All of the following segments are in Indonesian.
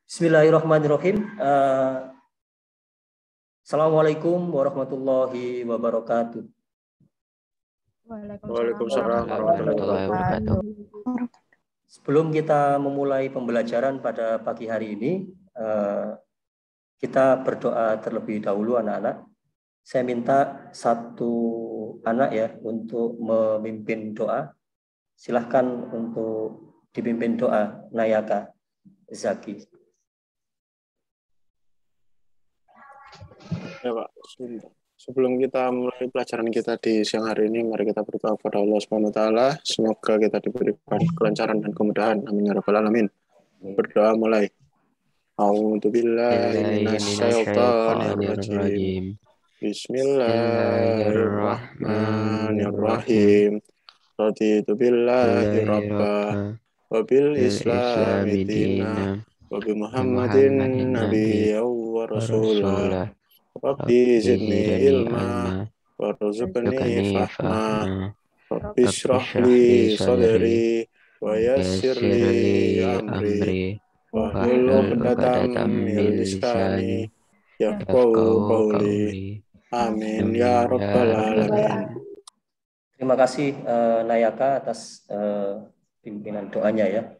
Bismillahirrahmanirrahim. Assalamualaikum warahmatullahi wabarakatuh. Waalaikumsalam warahmatullahi wabarakatuh. Sebelum kita memulai pembelajaran pada pagi hari ini, kita berdoa terlebih dahulu anak-anak. Saya minta satu anak ya untuk memimpin doa. Silahkan untuk dipimpin doa Nayaka Zaki. Ya Pak, sebelum kita mulai pelajaran kita di siang hari ini, mari kita berdoa kepada Allah Subhanahu wa taala. Semoga kita diberikan kelancaran dan kemudahan. Amin ya rabbal alamin. Berdoa mulai. A'udzubillahi minasyaitonirrajim. Bismillahirrahmanirrahim. Raditu billahi rabba wa bil islami dina wa bi Muhammadin nabiyya wa rasulah. Rabbi zidni ilma warzuqni fahma. Rabbi shrah li sadri wa yassir li amri wahlul 'uqdatam min lisani yafqahu qawli. Amin ya rabbal alamin. Terima kasih Nayaka atas pimpinan doanya ya.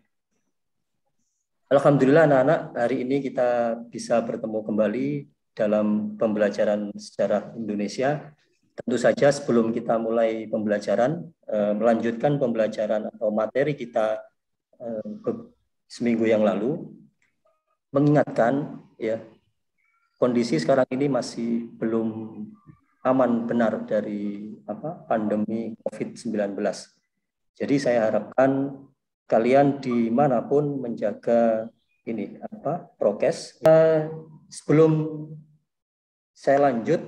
Alhamdulillah anak-anak, hari ini kita bisa bertemu kembali dalam pembelajaran sejarah Indonesia. Tentu saja sebelum kita mulai pembelajaran, melanjutkan pembelajaran atau materi kita seminggu yang lalu, mengingatkan ya kondisi sekarang ini masih belum aman benar dari pandemi COVID-19. Jadi saya harapkan kalian dimanapun menjaga prokes. Sebelum saya lanjut,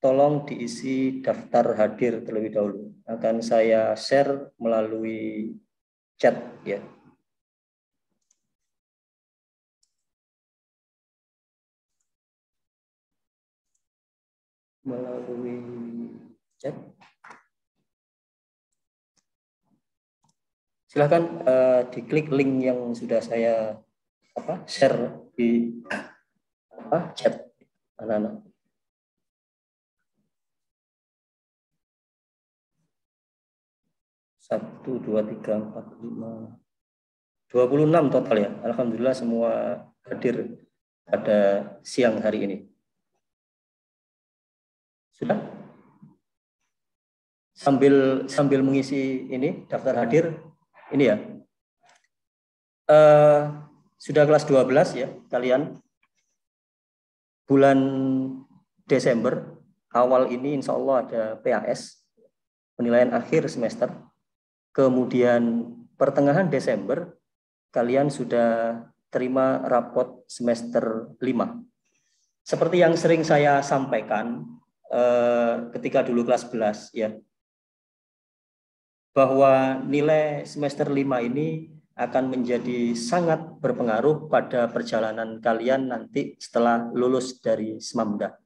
tolong diisi daftar hadir terlebih dahulu. Akan saya share melalui chat ya. Melalui chat. Silahkan diklik link yang sudah saya share di chat anak-anak. Satu, dua, tiga, empat, 5, 26 total ya. Alhamdulillah semua hadir pada siang hari ini. Sudah? Sambil mengisi ini daftar hadir, ini ya. Sudah kelas 12 ya kalian. Bulan Desember awal ini insya Allah ada PAS, penilaian akhir semester. Kemudian pertengahan Desember kalian sudah terima rapot semester 5. Seperti yang sering saya sampaikan ketika dulu kelas 11 ya, bahwa nilai semester 5 ini akan menjadi sangat berpengaruh pada perjalanan kalian nanti setelah lulus dari Semamda.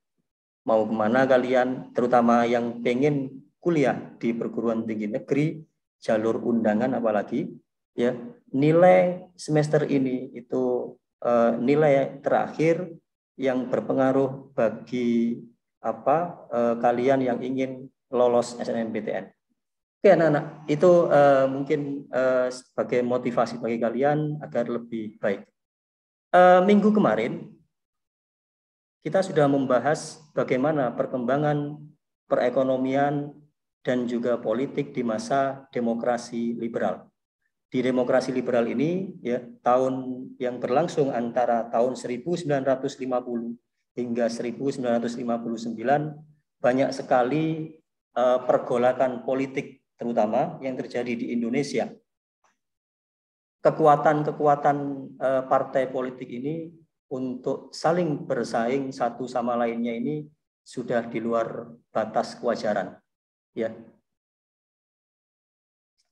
Mau kemana kalian, terutama yang pengen kuliah di perguruan tinggi negeri, jalur undangan apalagi, ya nilai semester ini itu nilai terakhir yang berpengaruh bagi kalian yang ingin lolos SNMPTN. Oke anak-anak, itu mungkin sebagai motivasi bagi kalian agar lebih baik. Minggu kemarin kita sudah membahas bagaimana perkembangan perekonomian dan juga politik di masa demokrasi liberal. Di demokrasi liberal ini ya, tahun yang berlangsung antara tahun 1950 hingga 1959 banyak sekali pergolakan politik terutama yang terjadi di Indonesia. Kekuatan-kekuatan partai politik ini untuk saling bersaing satu sama lainnya ini sudah di luar batas kewajaran. Ya.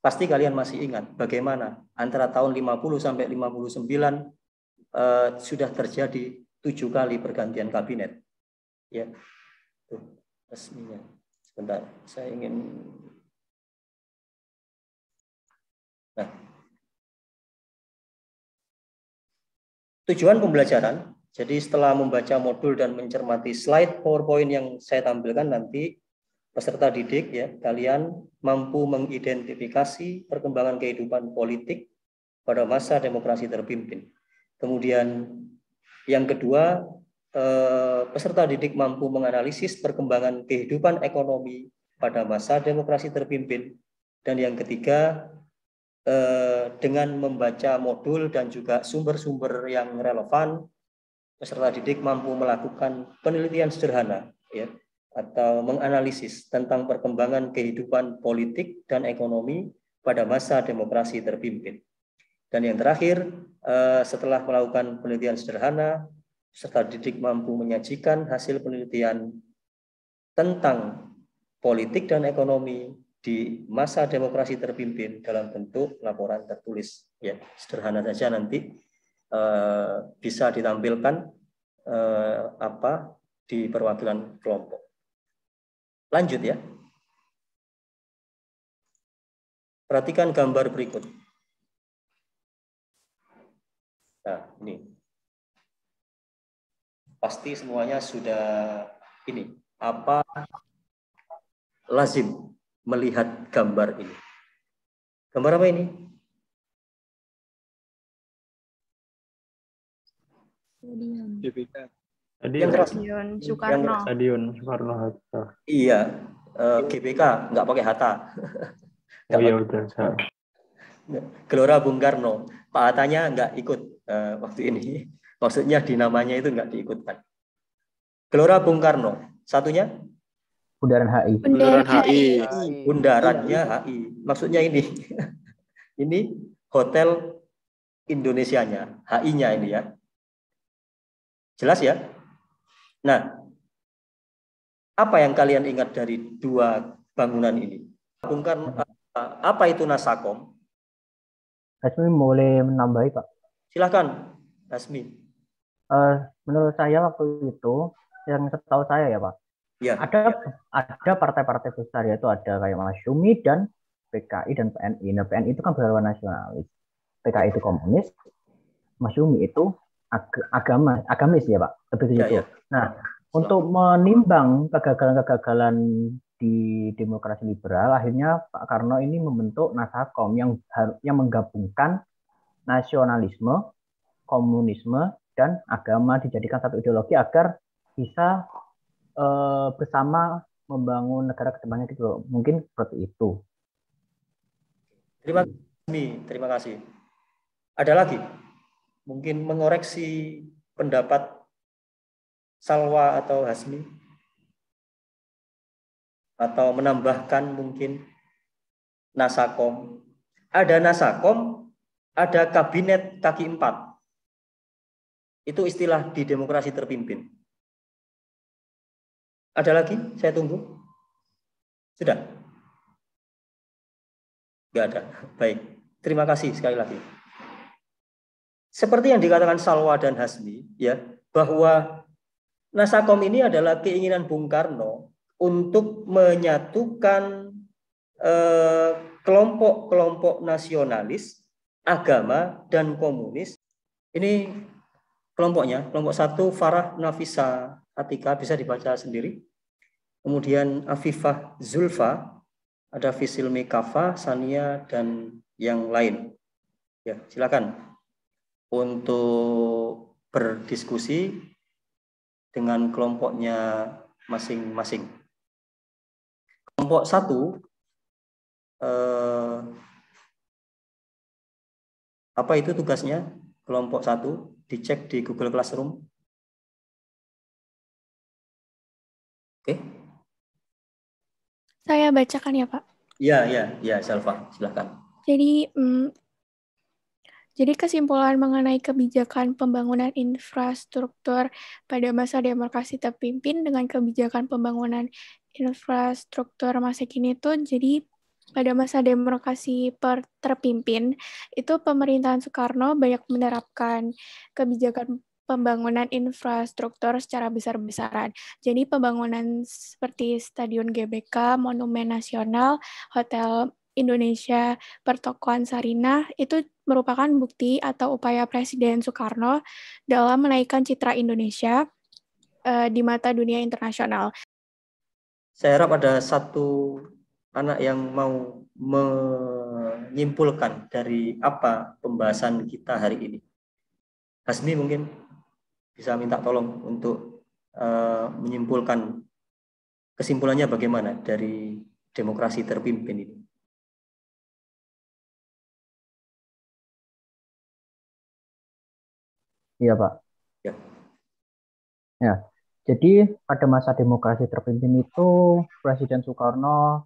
Pasti kalian masih ingat bagaimana antara tahun 50 sampai 59 sudah terjadi 7 kali pergantian kabinet. Ya. Tuh, resminya. Sebentar, saya ingin. Nah. Tujuan pembelajaran, jadi setelah membaca modul dan mencermati slide PowerPoint yang saya tampilkan nanti, peserta didik ya, kalian mampu mengidentifikasi perkembangan kehidupan politik pada masa demokrasi terpimpin. Kemudian yang kedua, peserta didik mampu menganalisis perkembangan kehidupan ekonomi pada masa demokrasi terpimpin. Dan yang ketiga, dengan membaca modul dan juga sumber-sumber yang relevan, peserta didik mampu melakukan penelitian sederhana ya, atau menganalisis tentang perkembangan kehidupan politik dan ekonomi pada masa demokrasi terpimpin. Dan yang terakhir, setelah melakukan penelitian sederhana, peserta didik mampu menyajikan hasil penelitian tentang politik dan ekonomi di masa demokrasi terpimpin dalam bentuk laporan tertulis. Ya, sederhana saja nanti bisa ditampilkan di perwakilan kelompok. Lanjut ya. Perhatikan gambar berikut. Nah, ini. Pasti semuanya sudah ini. Apa lazim melihat gambar ini? Gambar apa ini? Stadion Soekarno. Stadion Soekarno Hatta. Iya, GBK nggak pakai Hatta. Oh iya udah. Gelora Bung Karno. Pak Hattanya nggak ikut waktu ini. Maksudnya di namanya itu nggak diikutkan. Gelora Bung Karno. Satunya? Bundaran HI. Bundaran HI. Bundarannya HI. Maksudnya ini. Ini Hotel Indonesianya. HI-nya ini ya. Jelas ya? Nah, apa yang kalian ingat dari dua bangunan ini? Bung Karno, apa itu Nasakom? Hasmi boleh menambahi, Pak? Silakan, Hasmi. Menurut saya waktu itu, yang setahu saya ya Pak, Ya. ada partai-partai besar, yaitu ada kayak Masyumi dan PKI dan PNI. Nah, PNI itu kan berlawan nasionalis, PKI itu komunis, Masyumi itu agamis ya Pak, seperti itu. Ya. Nah, untuk menimbang kegagalan-kegagalan di demokrasi liberal, akhirnya Pak Karno ini membentuk Nasakom yang menggabungkan nasionalisme, komunisme, dan agama dijadikan satu ideologi agar bisa bersama membangun negara ke depannya gitu. Mungkin seperti itu. Terima kasih. Ada lagi? Mungkin mengoreksi pendapat Salwa atau Hasmi? Atau menambahkan mungkin Nasakom. Ada Nasakom, ada kabinet kaki 4. Itu istilah di demokrasi terpimpin. Ada lagi? Saya tunggu. Sudah? Enggak ada. Baik. Terima kasih sekali lagi. Seperti yang dikatakan Salwa dan Hasmi, ya, bahwa Nasakom ini adalah keinginan Bung Karno untuk menyatukan kelompok-kelompok nasionalis, agama, dan komunis. Ini kelompoknya, kelompok 1 Farah Nafisa Atika, bisa dibaca sendiri. Kemudian Afifah Zulfa, ada Fisilmi Kafa, Sania, dan yang lain. Ya, silakan untuk berdiskusi dengan kelompoknya masing-masing. Kelompok 1, apa itu tugasnya? Kelompok 1, dicek di Google Classroom. Oke. Saya bacakan ya Pak. Ya, Salva, silakan. Jadi kesimpulan mengenai kebijakan pembangunan infrastruktur pada masa demokrasi terpimpin dengan kebijakan pembangunan infrastruktur masa kini itu, jadi pada masa demokrasi terpimpin itu pemerintahan Soekarno banyak menerapkan kebijakan pembangunan infrastruktur secara besar-besaran. Jadi pembangunan seperti Stadion GBK, Monumen Nasional, Hotel Indonesia Pertokoan Sarinah itu merupakan bukti atau upaya Presiden Soekarno dalam menaikkan citra Indonesia di mata dunia internasional. Saya harap ada satu anak yang mau menyimpulkan dari apa pembahasan kita hari ini. Hasmi mungkin bisa minta tolong untuk menyimpulkan kesimpulannya bagaimana dari demokrasi terpimpin ini. Iya, Pak. Ya. Jadi pada masa demokrasi terpimpin itu Presiden Soekarno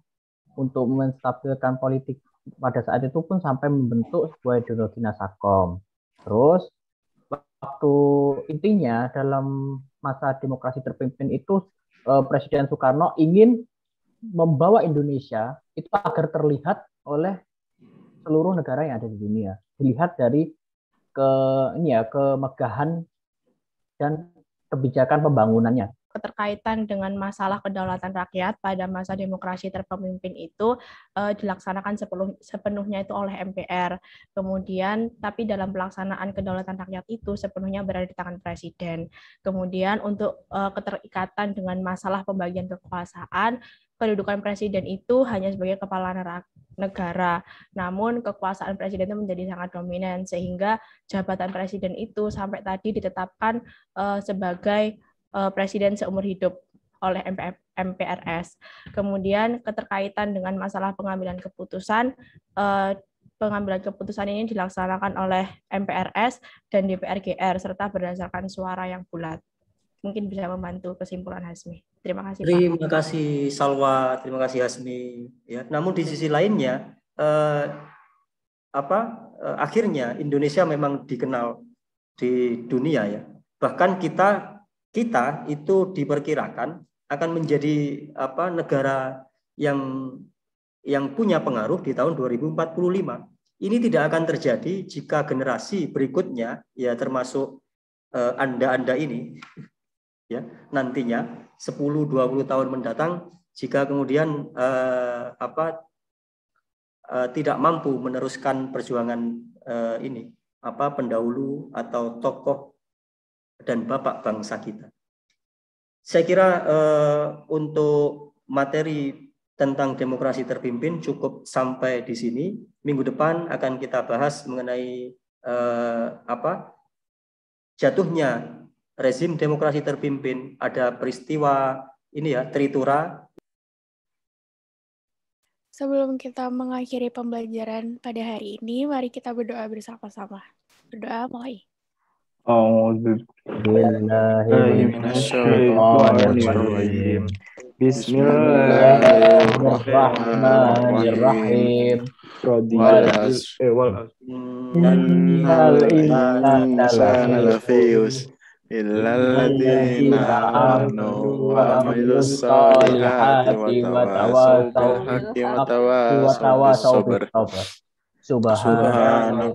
untuk menstabilkan politik pada saat itu pun sampai membentuk sebuah ideologi Nasakom. Terus waktu intinya dalam masa demokrasi terpimpin itu Presiden Soekarno ingin membawa Indonesia itu agar terlihat oleh seluruh negara yang ada di dunia. Dilihat dari kemegahan dan kebijakan pembangunannya. Keterkaitan dengan masalah kedaulatan rakyat pada masa demokrasi terpimpin itu dilaksanakan sepenuhnya itu oleh MPR. Kemudian, tapi dalam pelaksanaan kedaulatan rakyat itu sepenuhnya berada di tangan Presiden. Kemudian untuk keterikatan dengan masalah pembagian kekuasaan, kedudukan Presiden itu hanya sebagai kepala negara. Namun kekuasaan Presiden itu menjadi sangat dominan sehingga jabatan Presiden itu sampai tadi ditetapkan sebagai Presiden seumur hidup oleh MPRS. Kemudian keterkaitan dengan masalah pengambilan keputusan ini dilaksanakan oleh MPRS dan DPR-GR serta berdasarkan suara yang bulat. Mungkin bisa membantu kesimpulan Hasmi. Terima kasih, Pak. Terima kasih Salwa, terima kasih Hasmi. Ya, namun di sisi lainnya, akhirnya Indonesia memang dikenal di dunia ya. Bahkan kita itu diperkirakan akan menjadi negara yang punya pengaruh di tahun 2045. Ini tidak akan terjadi jika generasi berikutnya ya termasuk Anda ini ya nantinya 10-20 tahun mendatang jika kemudian tidak mampu meneruskan perjuangan ini pendahulu atau tokoh dan bapak bangsa kita. Saya kira untuk materi tentang demokrasi terpimpin cukup sampai di sini. Minggu depan akan kita bahas mengenai jatuhnya rezim demokrasi terpimpin. Ada peristiwa ini ya, Tritura. Sebelum kita mengakhiri pembelajaran pada hari ini, mari kita berdoa bersama-sama. Berdoa mulai. Bismillahirrahmanirrahim. Illalladzina amanu wa amilus solihati wa tawassaw bil haqqi wa tawassaw bis sabr. Subhanallah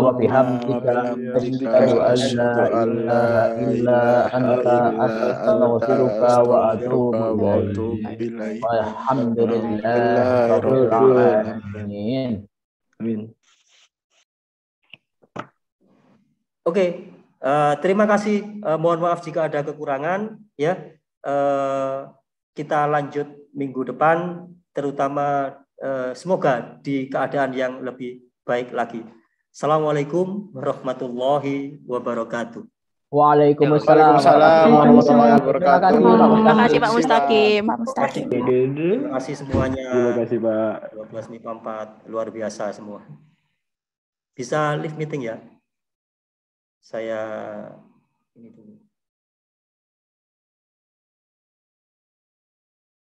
wa bihamdika asyhadu an la ilaha illa anta astaghfiruka wa atubu ilaik. Walhamdulillahirabbil alamin. Amin. Oke. Terima kasih. Mohon maaf jika ada kekurangan. Ya, kita lanjut minggu depan, terutama semoga di keadaan yang lebih baik lagi. Assalamualaikum warahmatullahi wabarakatuh. Waalaikumsalam warahmatullahi wabarakatuh. Terima kasih Pak Mustaqim. Terima kasih semuanya. Terima kasih Pak. 12 MIPA 4 luar biasa semua. Bisa live meeting ya. Saya ini dulu.